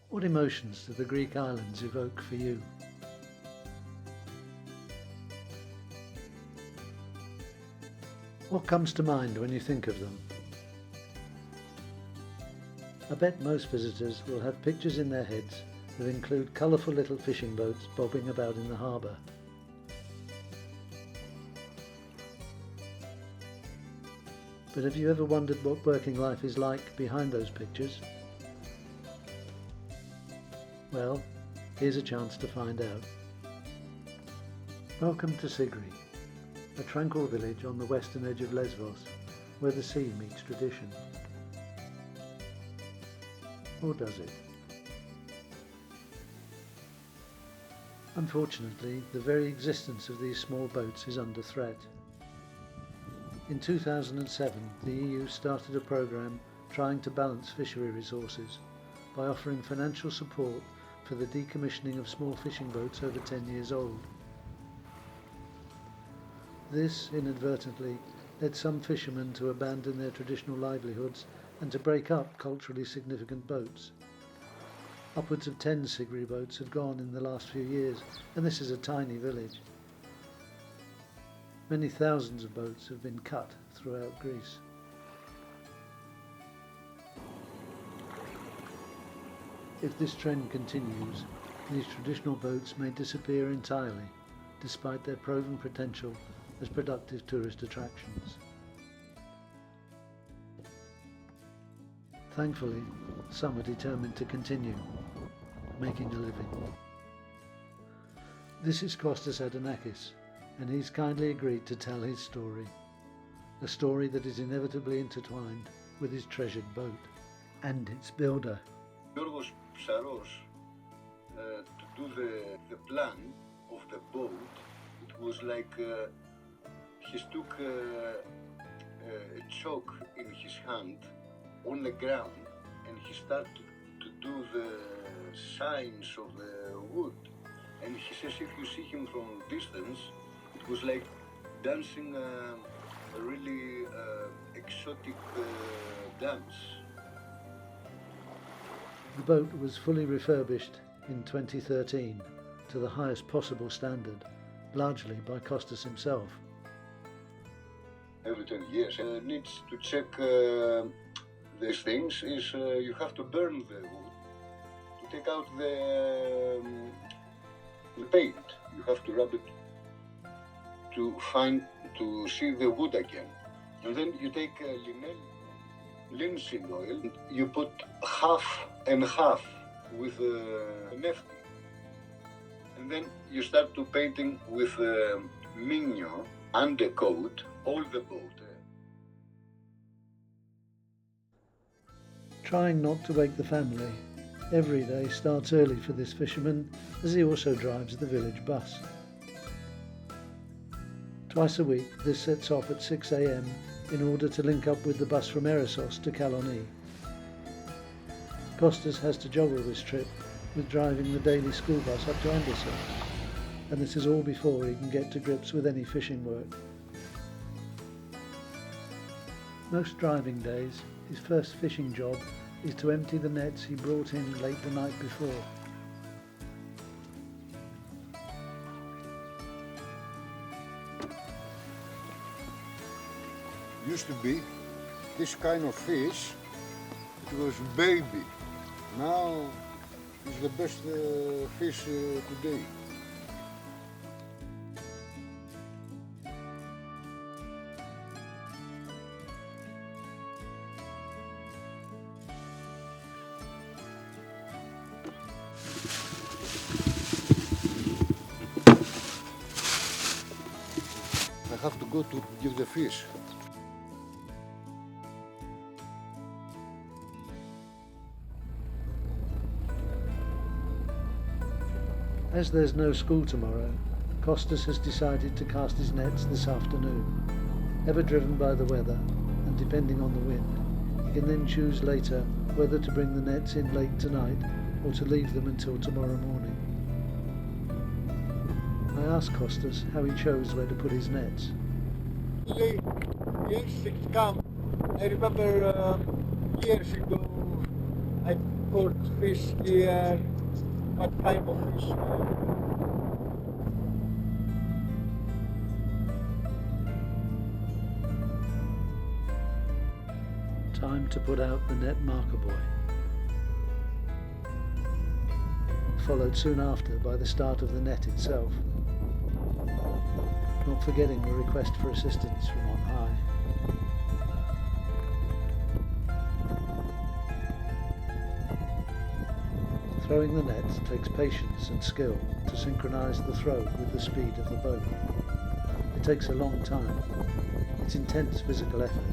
What emotions do the Greek islands evoke for you? What comes to mind when you think of them? I bet most visitors will have pictures in their heads that include colourful little fishing boats bobbing about in the harbour. But have you ever wondered what working life is like behind those pictures? Well, here's a chance to find out. Welcome to Sigri, a tranquil village on the western edge of Lesvos, where the sea meets tradition. Or does it? Unfortunately, the very existence of these small boats is under threat. In 2007, the EU started a programme trying to balance fishery resources by offering financial support for the decommissioning of small fishing boats over 10 years old. This, inadvertently, led some fishermen to abandon their traditional livelihoods and to break up culturally significant boats. Upwards of 10 Sigri boats have gone in the last few years, and this is a tiny village. Many thousands of boats have been cut throughout Greece. If this trend continues, these traditional boats may disappear entirely, despite their proven potential as productive tourist attractions. Thankfully, some are determined to continue, making a living. This is Kostas Adameakis, and he's kindly agreed to tell his story. A story that is inevitably intertwined with his treasured boat and its builder. Ψαρός, to do the plan of the boat, it was like he took a chalk in his hand on the ground and he started to do the signs of the wood, and he says if you see him from distance it was like dancing a really exotic dance. The boat was fully refurbished in 2013 to the highest possible standard, largely by Kostas himself. Every 20 years needs to check these things is you have to burn the wood to take out the paint. You have to rub it to see the wood again. And then you take linseed oil, you put half and half with neft, and then you start to painting with minho undercoat all the boat. Trying not to wake the family, every day starts early for this fisherman as he also drives the village bus. Twice a week this sets off at 6 a.m. in order to link up with the bus from Lesvos to Kaloni. Kostas has to juggle this trip with driving the daily school bus up to Anderson, and this is all before he can get to grips with any fishing work. Most driving days, his first fishing job is to empty the nets he brought in late the night before. Used to be this kind of fish, it was baby. Now it's the best fish today. I have to go to give the fish. As there's no school tomorrow, Kostas has decided to cast his nets this afternoon. Ever driven by the weather, and depending on the wind, he can then choose later whether to bring the nets in late tonight or to leave them until tomorrow morning. I asked Kostas how he chose where to put his nets. Yes, it come. I remember years ago caught fish here, what type of fish. Time to put out the net marker buoy, followed soon after by the start of the net itself, not forgetting the request for assistance from on high. Throwing the net takes patience and skill to synchronise the throw with the speed of the boat. It takes a long time. It's intense physical effort.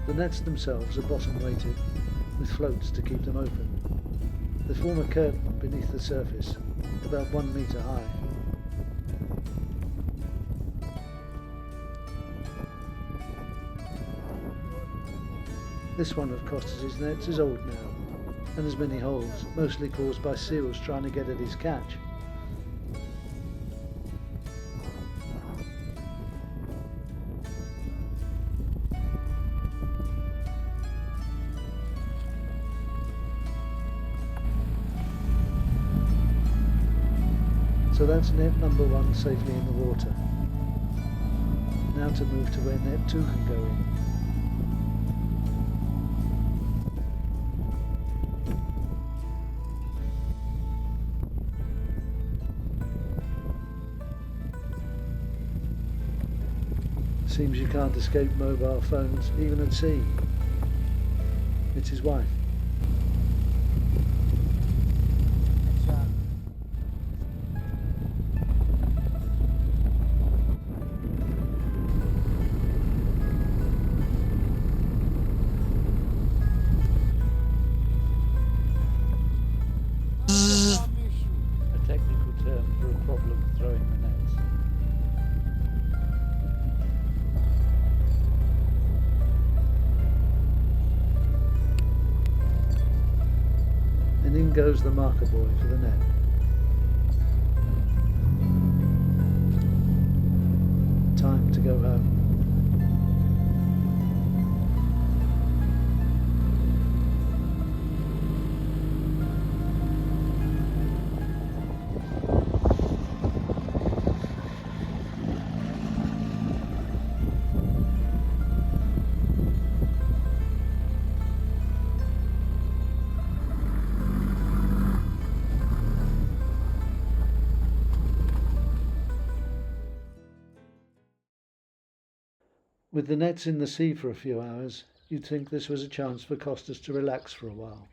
The nets themselves are bottom weighted, with floats to keep them open. They form a curtain beneath the surface, about 1 metre high. This one of Kostas' nets is old now, and has many holes, mostly caused by seals trying to get at his catch. So that's net number 1 safely in the water. Now to move to where net 2 can go in. Seems you can't escape mobile phones, even at sea. It's his wife. A technical term for a problem throwing the nets. And in goes the marker buoy for the net. Time to go home. With the nets in the sea for a few hours, you'd think this was a chance for Kostas to relax for a while.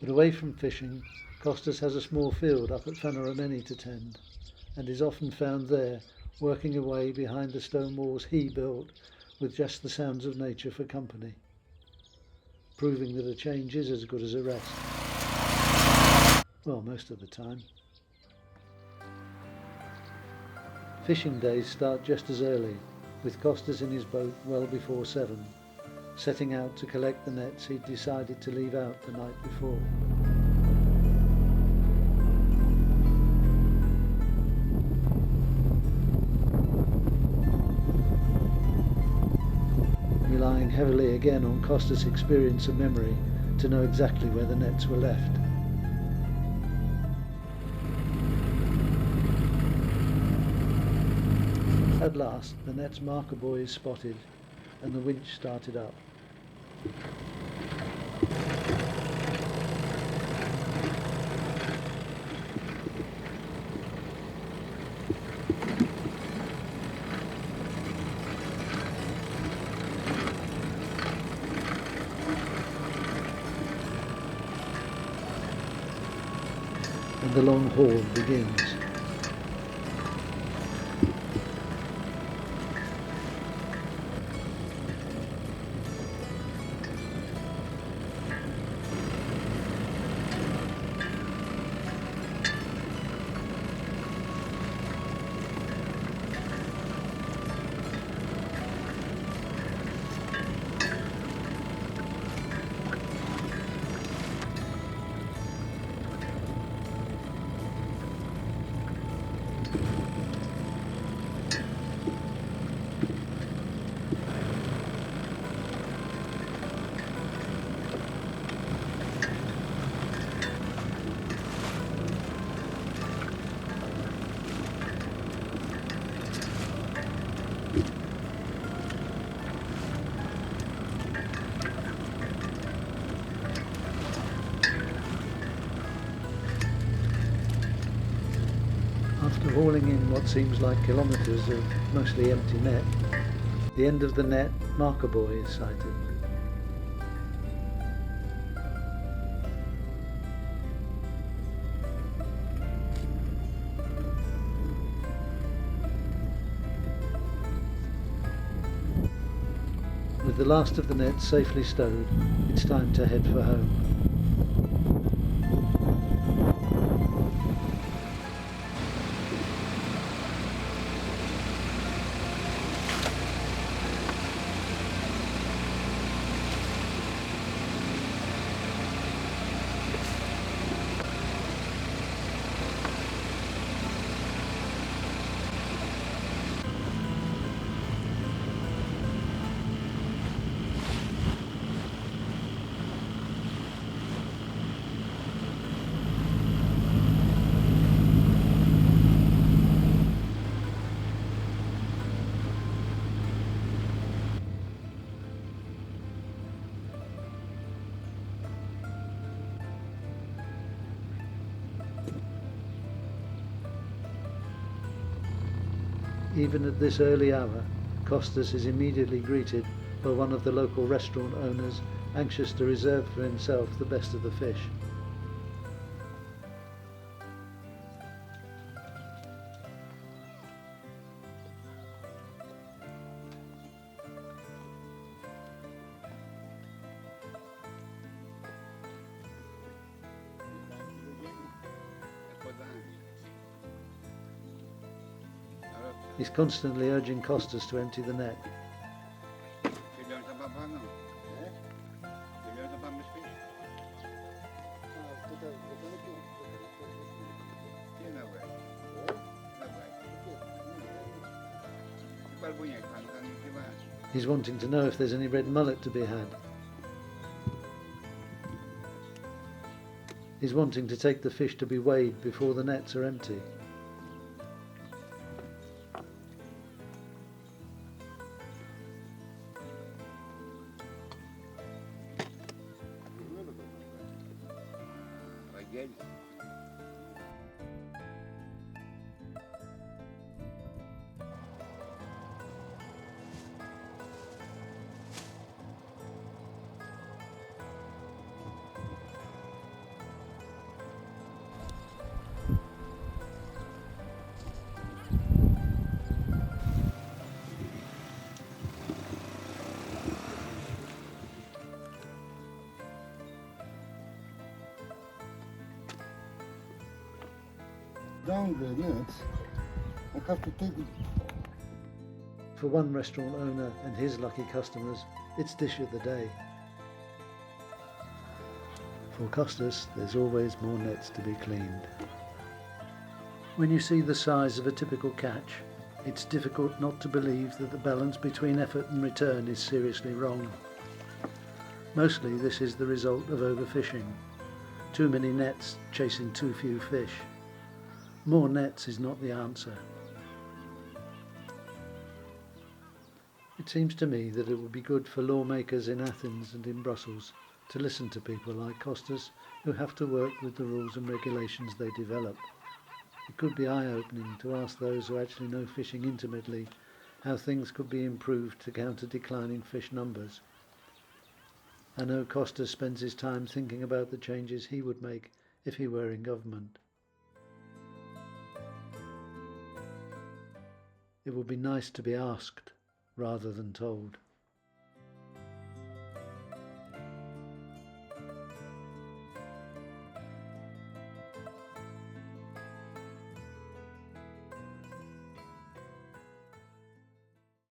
But away from fishing, Kostas has a small field up at Adameakis to tend, and is often found there, working away behind the stone walls he built, with just the sounds of nature for company, proving that a change is as good as a rest. Well, most of the time. Fishing days start just as early, with Kostas in his boat well before 7, setting out to collect the nets he'd decided to leave out the night before. Relying heavily again on Kostas' experience and memory to know exactly where the nets were left. At last, the net's marker buoy is spotted and the winch started up. And the long haul begins. After hauling in what seems like kilometres of mostly empty net, the end of the net marker buoy is sighted. With the last of the nets safely stowed, it's time to head for home. Even at this early hour, Kostas is immediately greeted by one of the local restaurant owners, anxious to reserve for himself the best of the fish. He's constantly urging Kostas to empty the net. He's wanting to know if there's any red mullet to be had. He's wanting to take the fish to be weighed before the nets are empty. Down the nets, I have to take it. For one restaurant owner and his lucky customers, it's dish of the day. For Kostas, there's always more nets to be cleaned. When you see the size of a typical catch, it's difficult not to believe that the balance between effort and return is seriously wrong. Mostly this is the result of overfishing. Too many nets chasing too few fish. More nets is not the answer. It seems to me that it would be good for lawmakers in Athens and in Brussels to listen to people like Kostas who have to work with the rules and regulations they develop. It could be eye-opening to ask those who actually know fishing intimately how things could be improved to counter declining fish numbers. I know Kostas spends his time thinking about the changes he would make if he were in government. It would be nice to be asked rather than told.